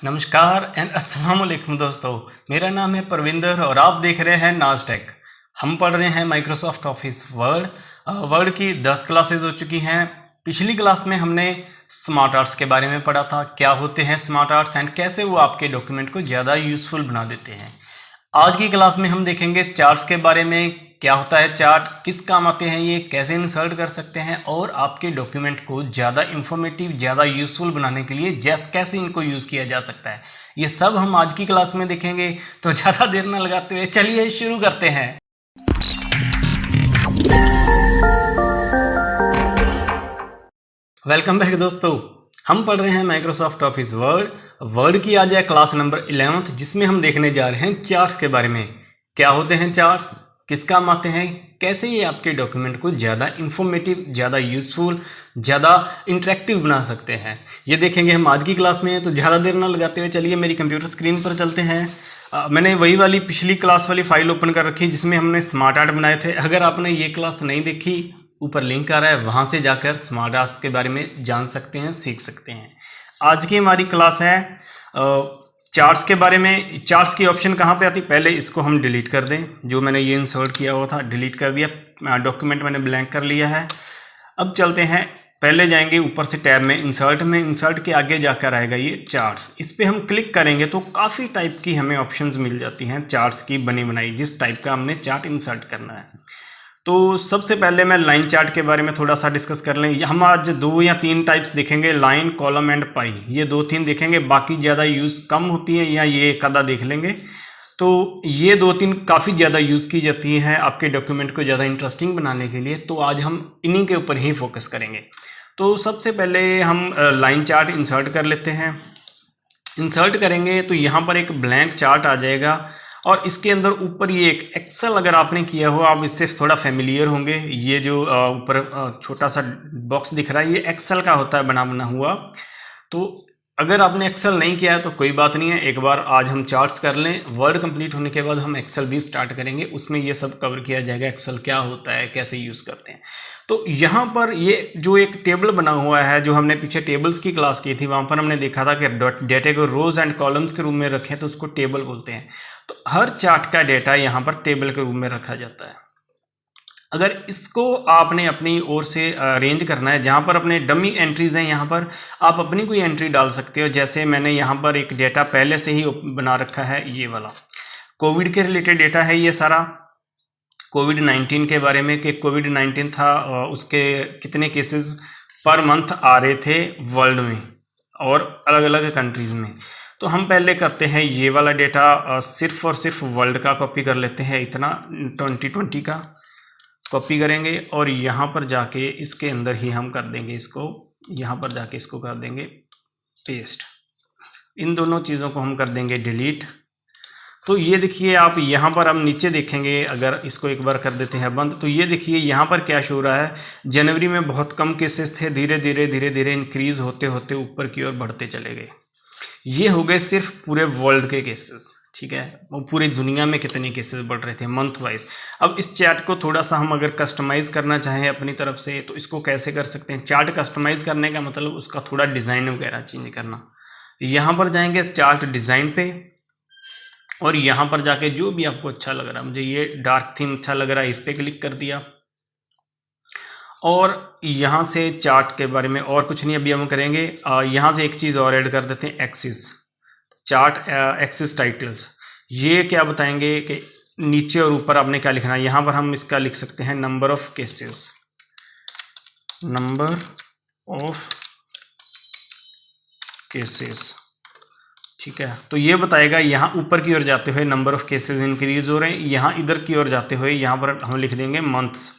नमस्कार एंड अस्सलाम वालेकुम दोस्तों। मेरा नाम है परविंदर और आप देख रहे हैं नाज टेक। हम पढ़ रहे हैं माइक्रोसॉफ्ट ऑफिस वर्ड। वर्ड की 10 क्लासेस हो चुकी हैं। पिछली क्लास में हमने स्मार्ट आर्ट्स के बारे में पढ़ा था, क्या होते हैं स्मार्ट आर्ट्स एंड कैसे वो आपके डॉक्यूमेंट को ज़्यादा यूज़फुल बना देते हैं। आज की क्लास में हम देखेंगे चार्ट्स के बारे में, क्या होता है चार्ट, किस काम आते हैं ये, कैसे इंसर्ट कर सकते हैं और आपके डॉक्यूमेंट को ज़्यादा इंफॉर्मेटिव, ज़्यादा यूज़फुल बनाने के लिए कैसे इनको यूज़ किया जा सकता है। ये सब हम आज की क्लास में देखेंगे। तो ज़्यादा देर न लगाते हुए चलिए शुरू करते हैं। वेलकम बैक दोस्तों। हम पढ़ रहे हैं माइक्रोसॉफ्ट ऑफिस वर्ड की आज है क्लास नंबर 11, जिसमें हम देखने जा रहे हैं चार्ट्स के बारे में। क्या होते हैं चार्ट्स, किस काम आते हैं, कैसे ये आपके डॉक्यूमेंट को ज़्यादा इंफॉर्मेटिव, ज़्यादा यूज़फुल, ज़्यादा इंटरेक्टिव बना सकते हैं, ये देखेंगे हम आज की क्लास में। तो ज़्यादा देर ना लगाते हुए चलिए मेरी कंप्यूटर स्क्रीन पर चलते हैं। मैंने वही वाली पिछली क्लास वाली फाइल ओपन कर रखी जिसमें हमने स्मार्ट आर्ट बनाए थे। अगर आपने ये क्लास नहीं देखी, ऊपर लिंक आ रहा है, वहाँ से जाकर स्मार्ट आर्ट्स के बारे में जान सकते हैं, सीख सकते हैं। आज की हमारी क्लास है चार्ट्स के बारे में। चार्ट्स की ऑप्शन कहाँ पे आती है, पहले इसको हम डिलीट कर दें। जो मैंने ये इंसर्ट किया हुआ था डिलीट कर दिया, डॉक्यूमेंट मैंने ब्लैंक कर लिया है। अब चलते हैं, पहले जाएंगे ऊपर से टैब में, इंसर्ट के आगे जाकर आएगा ये चार्ट्स। इस पर हम क्लिक करेंगे तो काफ़ी टाइप की हमें ऑप्शंस मिल जाती हैं चार्ट्स की बनी बनाई, जिस टाइप का हमने चार्ट इंसर्ट करना है। तो सबसे पहले मैं लाइन चार्ट के बारे में थोड़ा सा डिस्कस कर लें। हम आज 2 या 3 टाइप्स देखेंगे, लाइन, कॉलम एंड पाई। ये 2-3 देखेंगे, बाकी ज़्यादा यूज़ कम होती है या ये एक आधा देख लेंगे। तो ये 2-3 काफ़ी ज़्यादा यूज़ की जाती हैं आपके डॉक्यूमेंट को ज़्यादा इंटरेस्टिंग बनाने के लिए। तो आज हम इन्हीं के ऊपर ही फोकस करेंगे। तो सबसे पहले हम लाइन चार्ट इंसर्ट कर लेते हैं। इंसर्ट करेंगे तो यहाँ पर एक ब्लैंक चार्ट आ जाएगा और इसके अंदर ऊपर ये एक एक्सेल, अगर आपने किया हो आप इससे थोड़ा फेमिलियर होंगे। ये जो ऊपर छोटा सा बॉक्स दिख रहा है ये एक्सेल का होता है बना हुआ। तो अगर आपने एक्सेल नहीं किया है तो कोई बात नहीं है, एक बार आज हम चार्ट्स कर लें। वर्ड कंप्लीट होने के बाद हम एक्सेल भी स्टार्ट करेंगे, उसमें ये सब कवर किया जाएगा, एक्सेल क्या होता है, कैसे यूज़ करते हैं। तो यहाँ पर ये जो एक टेबल बना हुआ है, जो हमने पीछे टेबल्स की क्लास की थी, वहाँ पर हमने देखा था कि डेटा को रोज एंड कॉलम्स के रूप में रखें तो उसको टेबल बोलते हैं। तो हर चार्ट का डेटा यहाँ पर टेबल के रूप में रखा जाता है। अगर इसको आपने अपनी ओर से अरेंज करना है, जहाँ पर अपने डमी एंट्रीज हैं, यहाँ पर आप अपनी कोई एंट्री डाल सकते हो। जैसे मैंने यहाँ पर एक डेटा पहले से ही बना रखा है, ये वाला कोविड के रिलेटेड डेटा है ये सारा। कोविड-19 के बारे में कि कोविड-19 था, उसके कितने केसेस पर मंथ आ रहे थे वर्ल्ड में और अलग अलग कंट्रीज़ में। तो हम पहले करते हैं ये वाला डेटा, सिर्फ और सिर्फ वर्ल्ड का कॉपी कर लेते हैं, इतना 2020 का कॉपी करेंगे और यहाँ पर जाके इसके अंदर ही हम कर देंगे इसको, यहाँ पर जाके इसको कर देंगे पेस्ट। इन दोनों चीज़ों को हम कर देंगे डिलीट। तो ये देखिए आप यहाँ पर हम नीचे देखेंगे, अगर इसको एक बार कर देते हैं बंद, तो ये देखिए यहाँ पर क्या शो हो रहा है। जनवरी में बहुत कम केसेस थे, धीरे धीरे इंक्रीज होते होते ऊपर की ओर बढ़ते चले गए। ये हो गए सिर्फ पूरे वर्ल्ड के केसेस, ठीक है। वो पूरी दुनिया में कितने केसेस बढ़ रहे थे मंथ वाइज। अब इस चार्ट को थोड़ा सा हम अगर कस्टमाइज़ करना चाहें अपनी तरफ से तो इसको कैसे कर सकते हैं। चार्ट कस्टमाइज़ करने का मतलब उसका थोड़ा डिज़ाइन वगैरह चेंज करना। यहाँ पर जाएंगे चार्ट डिज़ाइन पे और यहाँ पर जाके जो भी आपको अच्छा लग रहा है, मुझे ये डार्क थीम अच्छा लग रहा है, इस पर क्लिक कर दिया। और यहाँ से चार्ट के बारे में और कुछ नहीं अभी हम करेंगे। यहाँ से एक चीज़ और ऐड कर देते हैं, एक्सिस चार्ट, एक्सिस टाइटल्स। ये क्या बताएंगे कि नीचे और ऊपर आपने क्या लिखना है। यहाँ पर हम इसका लिख सकते हैं number of cases, number of cases, ठीक है। तो ये बताएगा यहाँ ऊपर की ओर जाते हुए नंबर ऑफ केसेस इंक्रीज हो रहे हैं, यहाँ इधर की ओर जाते हुए यहाँ पर हम लिख देंगे मंथ्स,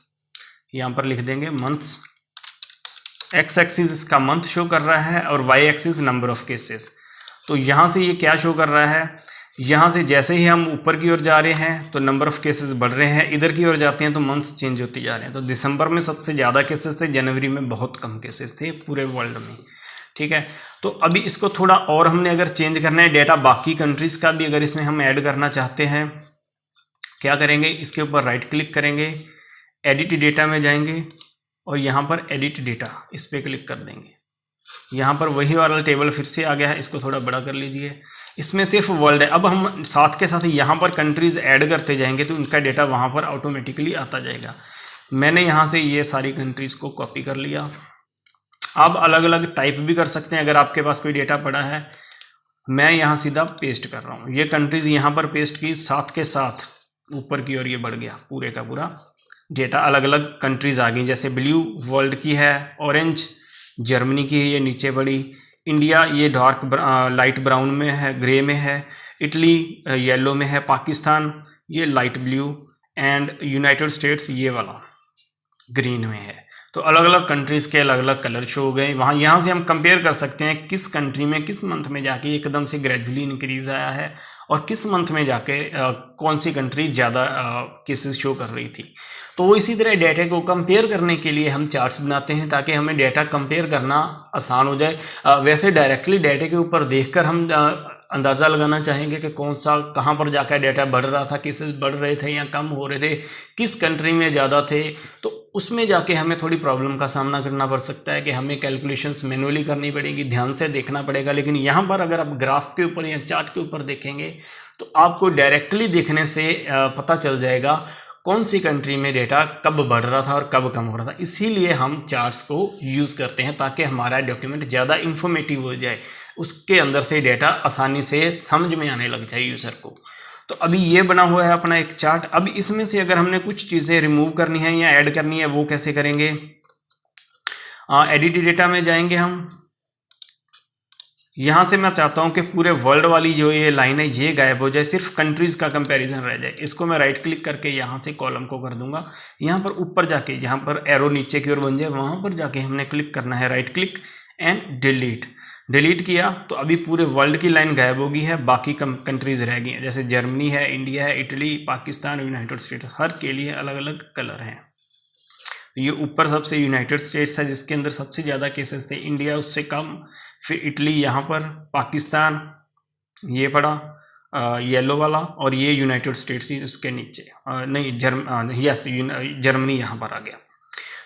यहाँ पर लिख देंगे मंथ्स। एक्स एक्सिस इसका मंथ शो कर रहा है और Y axis number of cases. तो यहाँ से ये क्या शो कर रहा है, यहाँ से जैसे ही हम ऊपर की ओर जा रहे हैं तो नंबर ऑफ केसेस बढ़ रहे हैं, इधर की ओर जाते हैं तो मंथ्स चेंज होते जा रहे हैं। तो दिसंबर में सबसे ज़्यादा केसेस थे, जनवरी में बहुत कम केसेस थे पूरे वर्ल्ड में, ठीक है। तो अभी इसको थोड़ा और हमने अगर चेंज करना है, डेटा बाकी कंट्रीज़ का भी अगर इसमें हम ऐड करना चाहते हैं, क्या करेंगे, इसके ऊपर राइट क्लिक करेंगे, एडिट डेटा में जाएंगे और यहाँ पर एडिट डेटा, इस पर क्लिक कर देंगे। यहाँ पर वही वाला टेबल फिर से आ गया है, इसको थोड़ा बड़ा कर लीजिए। इसमें सिर्फ वर्ल्ड है। अब हम साथ के साथ यहाँ पर कंट्रीज़ ऐड करते जाएंगे तो उनका डेटा वहाँ पर ऑटोमेटिकली आता जाएगा। मैंने यहाँ से ये सारी कंट्रीज़ को कॉपी कर लिया। आप अलग अलग टाइप भी कर सकते हैं अगर आपके पास कोई डेटा पड़ा है। मैं यहाँ सीधा पेस्ट कर रहा हूँ, ये कंट्रीज़ यहाँ पर पेस्ट की, साथ के साथ ऊपर की ओर ये बढ़ गया, पूरे का पूरा डेटा अलग अलग कंट्रीज़ आ गई। जैसे ब्लू वर्ल्ड की है, ऑरेंज जर्मनी की है, ये नीचे बड़ी, इंडिया ये डार्क लाइट ब्राउन में है, ग्रे में है, इटली येलो में है, पाकिस्तान ये light blue, and United states ये वाला ग्रीन में है। तो अलग अलग कंट्रीज़ के अलग अलग कलर शो हो गए वहाँ। यहाँ से हम कंपेयर कर सकते हैं किस कंट्री में किस मंथ में जाके एकदम से ग्रेजुअली इंक्रीज आया है और किस मंथ में जाके कौन सी कंट्री ज़्यादा केसेस शो कर रही थी। तो वो इसी तरह डेटा को कंपेयर करने के लिए हम चार्ट्स बनाते हैं ताकि हमें डेटा कंपेयर करना आसान हो जाए। वैसे डायरेक्टली डेटा के ऊपर देखकर हम अंदाज़ा लगाना चाहेंगे कि कौन सा कहाँ पर जाकर डेटा बढ़ रहा था, केसेस बढ़ रहे थे या कम हो रहे थे, किस कंट्री में ज़्यादा थे, तो उसमें जाके हमें थोड़ी प्रॉब्लम का सामना करना पड़ सकता है कि हमें कैलकुलेशंस मैनुअली करनी पड़ेगी, ध्यान से देखना पड़ेगा। लेकिन यहाँ पर अगर आप ग्राफ के ऊपर या चार्ट के ऊपर देखेंगे तो आपको डायरेक्टली देखने से पता चल जाएगा कौन सी कंट्री में डेटा कब बढ़ रहा था और कब कम हो रहा था। इसीलिए हम चार्ट्स को यूज़ करते हैं ताकि हमारा डॉक्यूमेंट ज़्यादा इन्फॉर्मेटिव हो जाए, उसके अंदर से डेटा आसानी से समझ में आने लग जाए यूज़र को। तो अभी ये बना हुआ है अपना एक चार्ट। अब इसमें से अगर हमने कुछ चीज़ें रिमूव करनी है या ऐड करनी है वो कैसे करेंगे? एडिट डेटा में जाएंगे हम। यहाँ से मैं चाहता हूँ कि पूरे वर्ल्ड वाली जो ये लाइन है ये गायब हो जाए, सिर्फ कंट्रीज़ का कंपैरिजन रह जाए। इसको मैं राइट क्लिक करके यहाँ से कॉलम को कर दूंगा। यहाँ पर ऊपर जाके जहाँ पर एरो नीचे की ओर बन जाए वहाँ पर जाके हमने क्लिक करना है, right click and delete. Delete किया तो अभी पूरे वर्ल्ड की लाइन गायब होगी है, बाकी कंट्रीज़ रह गई हैं। जैसे जर्मनी है, इंडिया है, इटली, पाकिस्तान, यूनाइटेड स्टेट्स, हर के लिए अलग अलग कलर हैं। ये ऊपर सबसे यूनाइटेड स्टेट्स है जिसके अंदर सबसे ज़्यादा केसेस थे, इंडिया उससे कम, फिर इटली यहाँ पर, पाकिस्तान ये पड़ा येलो वाला, और ये यूनाइटेड स्टेट्स इसके नीचे नहीं जर्मनी यहाँ पर आ गया।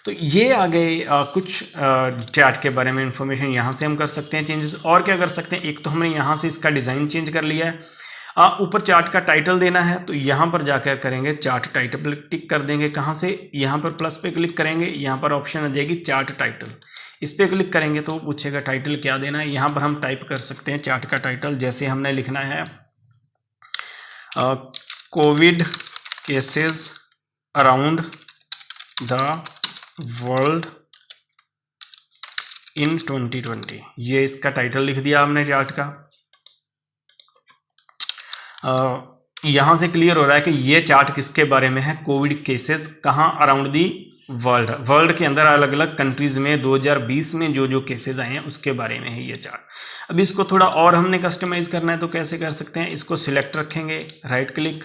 तो ये आ गए कुछ चार्ट के बारे में इंफॉर्मेशन। यहाँ से हम कर सकते हैं चेंजेस। और क्या कर सकते हैं, एक तो हमने यहाँ से इसका डिज़ाइन चेंज कर लिया है। ऊपर चार्ट का टाइटल देना है तो यहाँ पर जाकर करेंगे चार्ट टाइटल पर टिक कर देंगे। कहाँ से? यहाँ पर प्लस पे क्लिक करेंगे, यहाँ पर ऑप्शन आ जाएगी चार्ट टाइटल, इस पर क्लिक करेंगे तो पूछेगा टाइटल क्या देना है। यहाँ पर हम टाइप कर सकते हैं चार्ट का टाइटल, जैसे हमने लिखना है Covid cases around the world in 2020। ये इसका टाइटल लिख दिया हमने चार्ट का। यहाँ से क्लियर हो रहा है कि ये चार्ट किसके बारे में है, कोविड केसेस कहाँ अराउंड दी वर्ल्ड के अंदर अलग अलग कंट्रीज़ में 2020 में जो जो केसेस आए हैं उसके बारे में है ये चार्ट। अब इसको थोड़ा और हमने कस्टमाइज़ करना है तो कैसे कर सकते हैं, इसको सिलेक्ट रखेंगे, राइट क्लिक,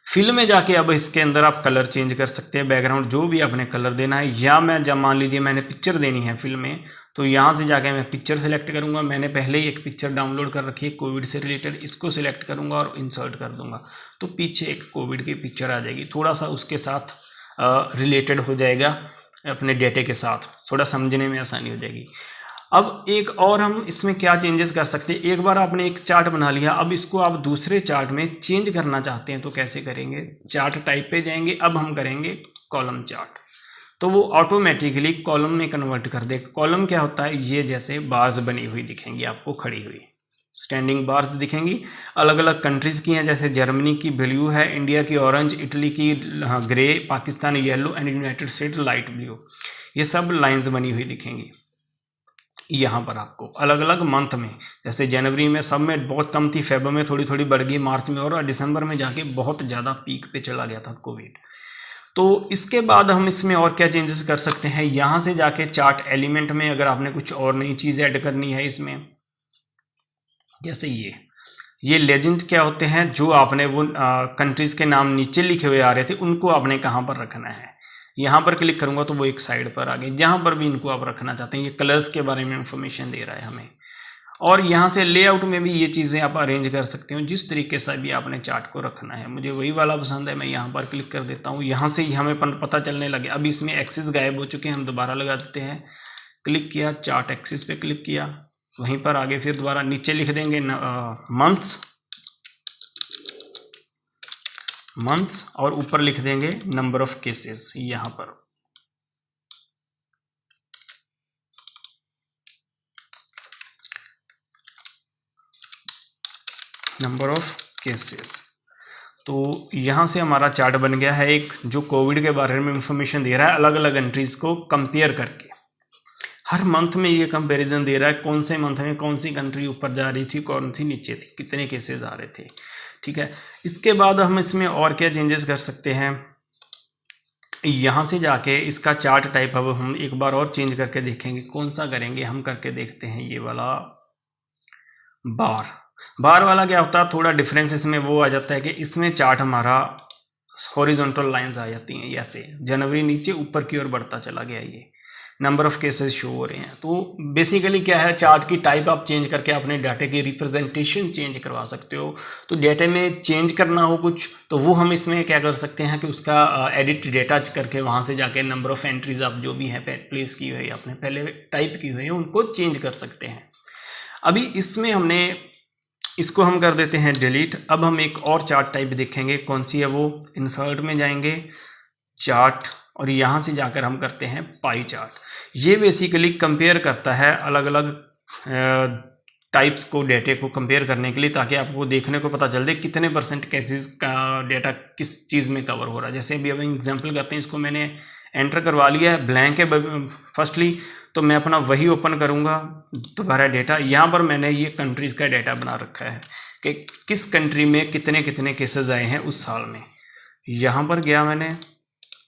फिल में जाके अब इसके अंदर आप कलर चेंज कर सकते हैं, बैकग्राउंड जो भी आपने कलर देना है। या मैं जब मान लीजिए मैंने पिक्चर देनी है फिल में तो यहाँ से जाके मैं पिक्चर सेलेक्ट करूँगा। मैंने पहले ही एक पिक्चर डाउनलोड कर रखी है कोविड से रिलेटेड, इसको सिलेक्ट करूँगा और इंसर्ट कर दूँगा तो पीछे एक कोविड की पिक्चर आ जाएगी, थोड़ा सा उसके साथ रिलेटेड हो जाएगा अपने डेटे के साथ, थोड़ा समझने में आसानी हो जाएगी। अब एक और हम इसमें क्या चेंजेस कर सकते हैं, एक बार आपने एक चार्ट बना लिया, अब इसको आप दूसरे चार्ट में चेंज करना चाहते हैं तो कैसे करेंगे, चार्ट टाइप पे जाएंगे, अब हम करेंगे कॉलम चार्ट, तो वो ऑटोमेटिकली कॉलम में कन्वर्ट कर देगा। कॉलम क्या होता है, ये जैसे बार्स बनी हुई दिखेंगी आपको, खड़ी हुई स्टैंडिंग बार्स दिखेंगी, अलग अलग कंट्रीज़ की हैं, जैसे जर्मनी की ब्लू है, इंडिया की ऑरेंज, इटली की grey, Pakistan yellow and United street light blue, ये सब लाइंस बनी हुई दिखेंगी यहाँ पर आपको अलग अलग मंथ में। जैसे जनवरी में सब में बहुत कम थी, फेब में थोड़ी थोड़ी बढ़ गई, मार्च में और दिसंबर में जाके बहुत ज़्यादा पीक पे चला गया था कोविड। तो इसके बाद हम इसमें और क्या चेंजेस कर सकते हैं, यहाँ से जाके चार्ट एलिमेंट में अगर आपने कुछ और नई चीज़ ऐड करनी है इसमें, जैसे ये लेजेंड क्या होते हैं, जो आपने वो कंट्रीज़ के नाम नीचे लिखे हुए आ रहे थे उनको आपने कहाँ पर रखना है, यहाँ पर क्लिक करूँगा तो वो एक साइड पर आ गए, जहाँ पर भी इनको आप रखना चाहते हैं। ये कलर्स के बारे में इंफॉर्मेशन दे रहा है हमें। और यहाँ से लेआउट में भी ये चीज़ें आप अरेंज कर सकते हो जिस तरीके से भी आपने चार्ट को रखना है। मुझे वही वाला पसंद है, मैं यहाँ पर क्लिक कर देता हूँ, यहाँ से ही हमें पता चलने लगे। अब इसमें एक्सिस गायब हो चुके हैं, हम दोबारा लगा देते हैं, क्लिक किया, चार्ट एक्सिस पे क्लिक किया, वहीं पर आगे फिर दोबारा नीचे लिख देंगे मंथ्स और ऊपर लिख देंगे नंबर ऑफ केसेस। यहाँ पर नंबर ऑफ केसेस। तो यहाँ से हमारा चार्ट बन गया है एक, जो कोविड के बारे में इंफॉर्मेशन दे रहा है अलग अलग कंट्रीज को कंपेयर करके। हर मंथ में ये कंपैरिजन दे रहा है कौन से मंथ में कौन सी कंट्री ऊपर जा रही थी, कौन सी नीचे थी, कितने केसेस आ रहे थे। ठीक है, इसके बाद हम इसमें और क्या चेंजेस कर सकते हैं, यहाँ से जाके इसका चार्ट टाइप अब हम एक बार और चेंज करके देखेंगे। कौन सा करेंगे, हम करके देखते हैं ये वाला बार वाला। क्या होता है, थोड़ा डिफरेंस इसमें वो आ जाता है कि इसमें चार्ट हमारा हॉरिजॉन्टल लाइंस आ जाती हैं, ऐसे जनवरी नीचे ऊपर की ओर बढ़ता चला गया, ये नंबर ऑफ केसेस शो हो रहे हैं। तो बेसिकली क्या है, चार्ट की टाइप आप चेंज करके अपने डाटा की रिप्रेजेंटेशन चेंज करवा सकते हो। तो डाटा में चेंज करना हो कुछ तो वो हम इसमें क्या कर सकते हैं कि उसका एडिट डेटा करके वहाँ से जाके नंबर ऑफ एंट्रीज आप जो भी है प्लेस की हुई आपने पहले टाइप की हुई है उनको चेंज कर सकते हैं। अभी इसमें हमने इसको हम कर देते हैं डिलीट। अब हम एक और चार्ट टाइप देखेंगे, कौन सी है वो, इंसर्ट में जाएंगे, चार्ट, और यहाँ से जाकर हम करते हैं पाई चार्ट। ये बेसिकली कंपेयर करता है अलग अलग टाइप्स को, डेटे को कंपेयर करने के लिए, ताकि आपको देखने को पता चल दे कितने % केसेस का डेटा किस चीज़ में कवर हो रहा है। जैसे अभी हम एग्जांपल करते हैं, इसको मैंने एंटर करवा लिया है, ब्लैंक है फर्स्टली, तो मैं अपना वही ओपन करूँगा दोबारा डेटा। यहाँ पर मैंने ये कंट्रीज़ का डेटा बना रखा है कि किस कंट्री में कितने कितने केसेस आए हैं उस साल में। यहाँ पर गया मैंने,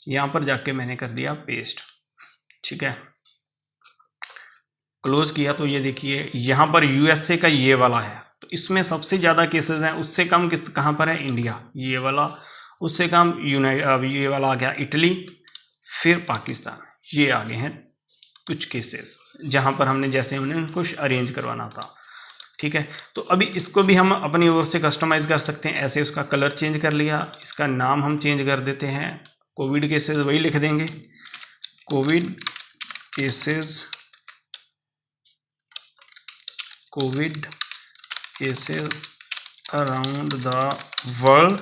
यहाँ पर जाके मैंने कर दिया पेस्ट। ठीक है, क्लोज किया तो ये देखिए यहाँ पर यूएसए का ये वाला है, तो इसमें सबसे ज़्यादा केसेस हैं। उससे कम किस कहाँ पर है, इंडिया, ये वाला। उससे कम ये वाला आ गया इटली, फिर पाकिस्तान, ये आगे हैं कुछ केसेस जहाँ पर हमने जैसे उनको अरेंज करवाना था। ठीक है, तो अभी इसको भी हम अपनी ओर से कस्टमाइज कर सकते हैं। ऐसे उसका कलर चेंज कर लिया, इसका नाम हम चेंज कर देते हैं, कोविड केसेस वही लिख देंगे, Covid cases around the world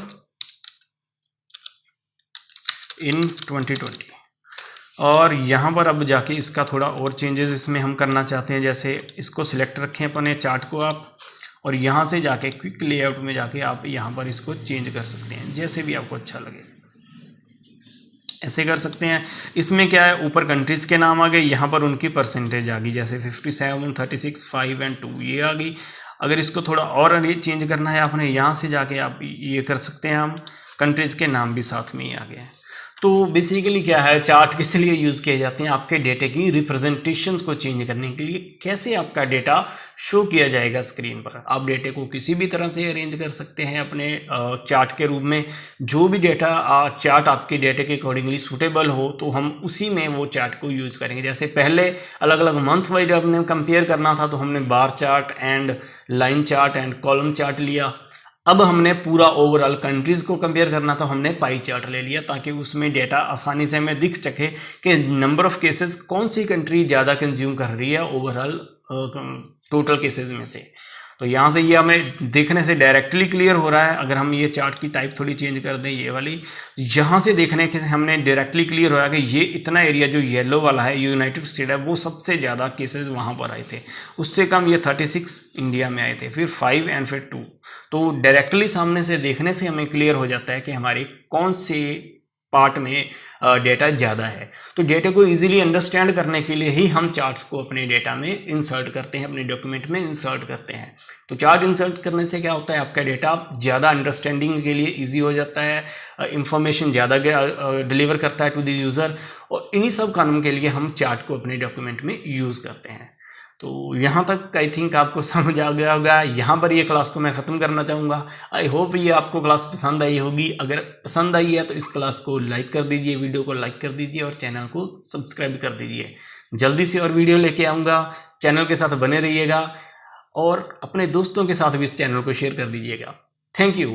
in 2020। और यहाँ पर अब जाके इसका थोड़ा और चेंजेस इसमें हम करना चाहते हैं। जैसे इसको सिलेक्ट रखें अपने चार्ट को आप, और यहाँ से जाके क्विक लेआउट में जाके आप यहाँ पर इसको चेंज कर सकते हैं, जैसे भी आपको अच्छा लगे ऐसे कर सकते हैं। इसमें क्या है, ऊपर कंट्रीज़ के नाम आ गए, यहाँ पर उनकी परसेंटेज आ गई, जैसे 57, 36, 5 और 2 ये आ गई। अगर इसको थोड़ा और ये चेंज करना है आपने, यहाँ से जाके आप ये कर सकते हैं, हम कंट्रीज़ के नाम भी साथ में ही आ गए हैं। तो बेसिकली क्या है, चार्ट किस लिए यूज़ किए जाते हैं, आपके डेटे की रिप्रेजेंटेशन को चेंज करने के लिए। कैसे आपका डेटा शो किया जाएगा स्क्रीन पर, आप डेटे को किसी भी तरह से अरेंज कर सकते हैं अपने चार्ट के रूप में। जो भी डेटा चार्ट आपके डेटे के अकॉर्डिंगली सूटेबल हो तो हम उसी में वो चार्ट को यूज़ करेंगे। जैसे पहले अलग अलग मंथ वाइज हमने कंपेयर करना था तो हमने bar chart and line chart and column chart लिया। अब हमने पूरा ओवरऑल कंट्रीज़ को कंपेयर करना था, हमने पाई चार्ट ले लिया, ताकि उसमें डेटा आसानी से हमें दिख सके कि नंबर ऑफ केसेस कौन सी कंट्री ज़्यादा कंज्यूम कर रही है ओवरऑल टोटल केसेस में से। तो यहाँ से ये हमें देखने से डायरेक्टली क्लियर हो रहा है। अगर हम ये चार्ट की टाइप थोड़ी चेंज कर दें, ये वाली, यहाँ से देखने के हमने डायरेक्टली क्लियर हो रहा है कि ये इतना एरिया जो येलो वाला है यूनाइटेड स्टेट है, वो सबसे ज़्यादा केसेस वहाँ पर आए थे। उससे कम ये 36 इंडिया में आए थे, फिर 5 एंड फिर 2। तो डायरेक्टली सामने से देखने से हमें क्लियर हो जाता है कि हमारे कौन से पार्ट में डेटा ज़्यादा है। तो डेटा को इजीली अंडरस्टैंड करने के लिए ही हम चार्ट्स को अपने डेटा में इंसर्ट करते हैं, अपने डॉक्यूमेंट में इंसर्ट करते हैं। तो चार्ट इंसर्ट करने से क्या होता है, आपका डेटा ज़्यादा अंडरस्टैंडिंग के लिए इजी हो जाता है, इंफॉर्मेशन ज़्यादा डिलीवर करता है टू द यूज़र। और इन्हीं सब कामों के लिए हम चार्ट को अपने डॉक्यूमेंट में यूज़ करते हैं। तो यहाँ तक आई थिंक आपको समझ आ गया होगा। यहाँ पर ये क्लास को मैं ख़त्म करना चाहूँगा। आई होप ये आपको क्लास पसंद आई होगी। अगर पसंद आई है तो इस क्लास को लाइक कर दीजिए, वीडियो को लाइक कर दीजिए और चैनल को सब्सक्राइब कर दीजिए। जल्दी से और वीडियो लेके आऊँगा, चैनल के साथ बने रहिएगा और अपने दोस्तों के साथ भी इस चैनल को शेयर कर दीजिएगा। Thank you.